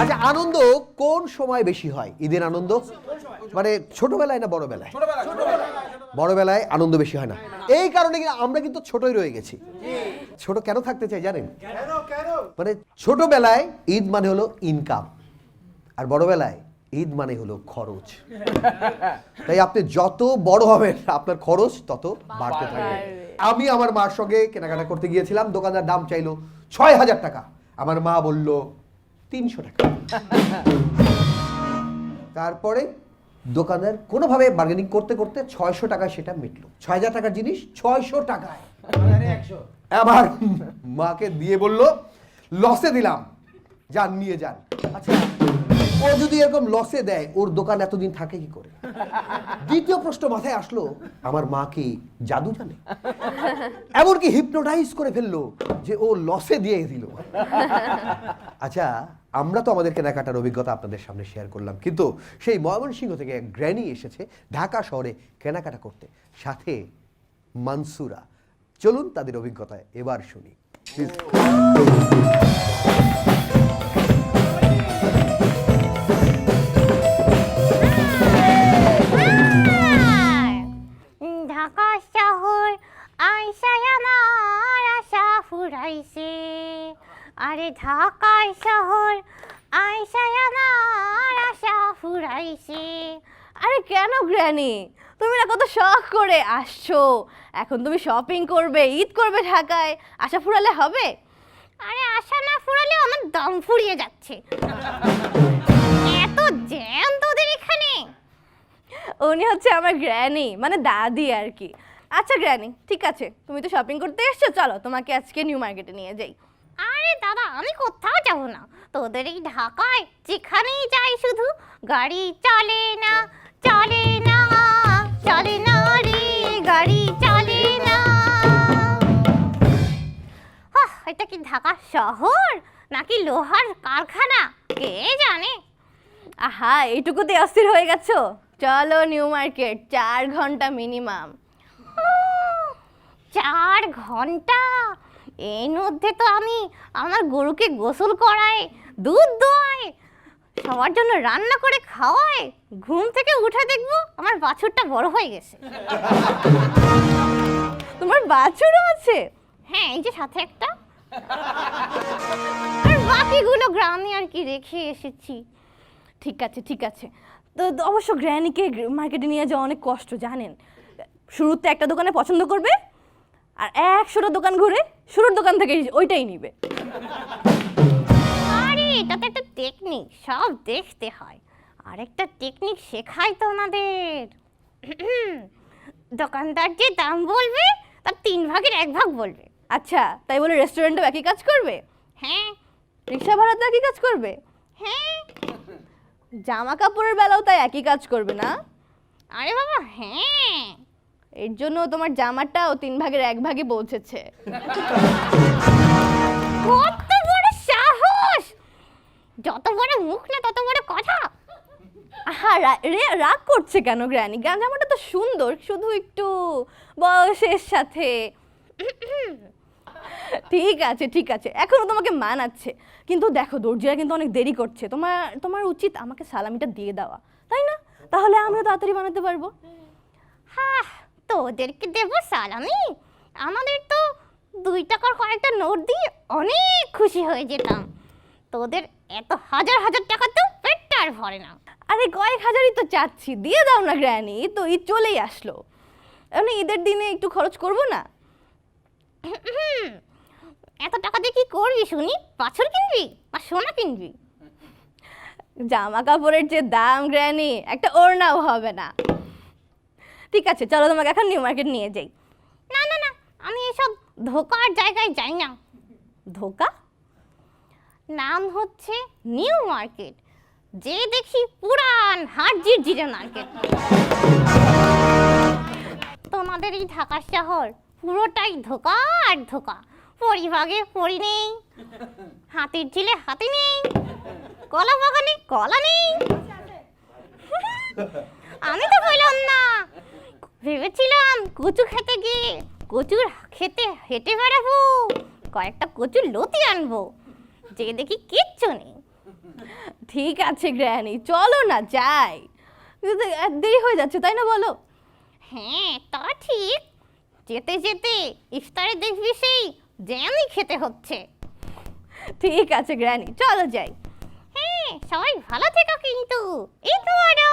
আচ্ছা, আনন্দ কোন সময় বেশি হয়? ঈদের আনন্দ মানে ছোটবেলায় না বড়বেলায়? বড়বেলায় আনন্দ বেশি হয় না। এই কারণে আমরা কিন্তু ছোটই রয়ে গেছি। ছোট কেন থাকতে চাই জানেন? মানে ছোটবেলায় ঈদ মানে হলো ইনকাম, আর বড়বেলায় ঈদ মানে হলো খরচ। তাই আপনি যত বড় হবেন আপনার খরচ তত বাড়তে থাকবে। আমি আমার মার সঙ্গে কেনাকাটা করতে গিয়েছিলাম, দোকানদার দাম চাইলো ৬,০০০ টাকা, আমার মা বলল ৩০০ টাকা। তারপরে দোকানদার কোনোভাবে বার্গেনিং করতে করতে ৬০০ টাকায় সেটা মিটলো। ৬,০০০ টাকার জিনিস ৬০০ টাকায়। আবার মাকে দিয়ে বলল লসে দিলাম, যান নিয়ে যান। আচ্ছা, ও যদি এরকম লসে দেয় ওর দোকান এতদিন থাকে কি করে? দ্বিতীয় প্রশ্ন মাথায় আসলো, আমার মা কি জাদু জানে? এমনকি হিপনোটাইজ করে ফেললো যে ও লসে দিয়ে দিল। আচ্ছা, আমরা তো আমাদের কেনাকাটার অভিজ্ঞতা আপনাদের সামনে শেয়ার করলাম, কিন্তু সেই ময়মনসিংহ থেকে এক গ্র্যানি এসেছে ঢাকা শহরে কেনাকাটা করতে, সাথে মানসুরা। চলুন তাদের অভিজ্ঞতায় এবার শুনি। ঢাকা শহর আইসায় আমার আশা ফুরাইছে, আরে ঢাকা শহর আইসায় আমার আশা ফুরাইছে। আরে কেন গ্র্যানি, তুমি না কত শখ করে আসছো, এখন তুমি শপিং করবে, ঈদ করবে ঢাকায়, আশা ফুরালে হবে? আরে আশা না ফুরালে আমার দম ফুরিয়ে যাচ্ছে, এত জ্যাম তোদের এখানে। উনি হচ্ছে আমার গ্র্যানি, মানে দাদি আর কি। আচ্ছা গ্র্যানি, ঠিক আছে, তুমি তো শপিং করতে এসছো, চলো তোমাকে আজকে নিউ মার্কেটে নিয়ে যাই। আরে দাদা, আমি কোথাও যাব না, তোদের এই ঢাকায় যেখানেই যাই শুধু গাড়ি চলে না, চলে না, চলে না রে, গাড়ি চলে না। এটা কি ঢাকা শহর নাকি লোহার কারখানা কে জানে। আহা, এইটুকুতে অস্থির হয়ে গেছো? চলো নিউ মার্কেট, 4 ঘন্টা মিনিমাম। 4 ঘন্টা? এর মধ্যে তো আমি আমার গরুকে গোসল করাই, দুধ দোয়াই, সবার জন্য রান্না করে খাওয়াই, ঘুম থেকে উঠে দেখবো আমার বাছুরটা বড় হয়ে গেছে। তোমার বাছুরও আছে? হ্যাঁ, এই যে সাথে একটা, আর বাকিগুলো গ্রামে আর কি রেখে এসেছি। ঠিক আছে ঠিক আছে, তো অবশ্য গ্র্যানিকে মার্কেটে নিয়ে যাওয়া অনেক কষ্ট জানেন। শুরুতে একটা দোকানে পছন্দ করবে, আর 100টা দোকান ঘুরে শুরুর দোকান থেকে ওইটাই নিবে। আরে এটা তো একটা টেকনিক, সব দেখতে হয়। আরেকটা টেকনিক শেখাই তো আমাদের। দোকানদার যে দাম বলবে তার 3 ভাগের 1 ভাগ বলবে। আচ্ছা, তাই বলে রেস্টুরেন্টেও একই কাজ করবে? হ্যাঁ। রিক্সা ভাড়াতে একই কাজ করবে? হ্যাঁ। জামা কাপড়ের বেলাও তাই একই কাজ করবে না? আরে বাবা হ্যাঁ, এর জন্য তোমার জামাটাও 3 ভাগের 1 ভাগে পৌঁছেছে। কত বড় সাহস! যত বড় মুখ না তত বড় কথা। আহা, রাগ করছে কেন গ্র্যানি? জামাটা তো সুন্দর, শুধু একটু বয়সের সাথে। ঠিক আছে ঠিক আছে, এখনো তোমাকে মানাচ্ছে, কিন্তু দেখো দর্জিরা কিন্তু অনেক দেরি করছে, তোমার উচিত আমাকে সালামিটা দিয়ে দেওয়া, তাই না? তাহলে আমরা তাড়াতাড়ি বানাতে পারবো। হ্যাঁ, তোদেরকে দেবো সালামি? আমাদের তো 2 টাকার কয়েকটা নোট দিয়ে অনেক খুশি হয়ে যেতাম। তোদের এত হাজার হাজার টাকা তো পেটটা আর ভরে না। আরে কয়েক হাজারই তো চাচ্ছি, দিয়ে দাও না গ্র্যানি, তো ঈদ চলেই আসলো, এমনি ঈদের দিনে একটু খরচ করবো না? এত টাকা দিয়ে কি করবি শুনি? বাছুর কিনবি আর সোনা কিনবি? জামা কাপড়ের যে দাম গ্র্যানি, একটা ওড়নাও হবে না। ঠিক আছে চলো, তোমাকে এখন নিউ মার্কেট নিয়ে যাই। না না না, আমি এসব ধোকার জায়গায় যাই না। ধোকা? নাম হচ্ছে নিউ মার্কেট, যে দেখি পুরান হাট জিরজিরে মার্কেট। তোমাদের এই ঢাকা শহর পুরোটাই ধোকা আর ধোকা। পরিভাগে পরি নেই, হাতির ঝিলে হাতি নেই, কলা বাগানে কলা নেই। আমি তো বললাম না, ভেবেছিলাম কচু খেতে গিয়ে কচুর খেতে হেঁটে বেড়াবো, কয়েকটা কচুর লতি আনবো, যে দেখি কিচ্ছু নেই। ঠিক আছে গ্র্যানি, চলো না যাই। কিন্তু দেরি হয়ে যাচ্ছে তাই না, বলো? হ্যাঁ তা ঠিক, যেতে যেতে ইফতারে দেখবি সেই জ্যামই খেতে হচ্ছে। ঠিক আছে গ্র্যানি, চলো যাই। হ্যাঁ সবাই ভালো থেকো কিন্তু। এই তোমারও।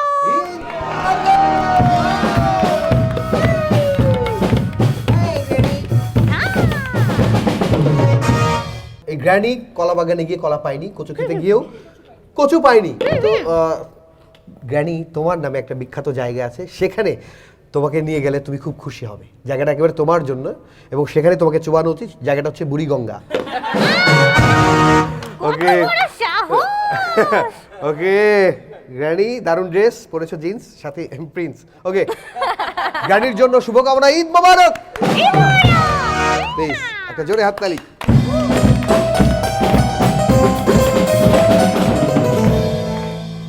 এই গ্র্যানি কলা বাগানে গিয়ে কলা পায়নি, কচু খেতে গিয়েও কচু পায়নি। তো গ্র্যানি, তোমার নামে একটা বিখ্যাত জায়গা আছে, সেখানে তোমাকে নিয়ে গেলে তুমি খুব খুশি হবে। জায়গাটা একেবারে তোমার জন্য, এবং সেখানে তোমাকে চুবানো উচিত। জায়গাটা হচ্ছে বুড়িগঙ্গা। ওকে ওকে গ্র্যানি, দারুণ ড্রেস পরেছো, জিন্স সাথে প্রিন্স। ওকে, গ্র্যানির জন্য শুভকামনা, ঈদ মোবারক। প্লিজ একটা জোরে হাততালি।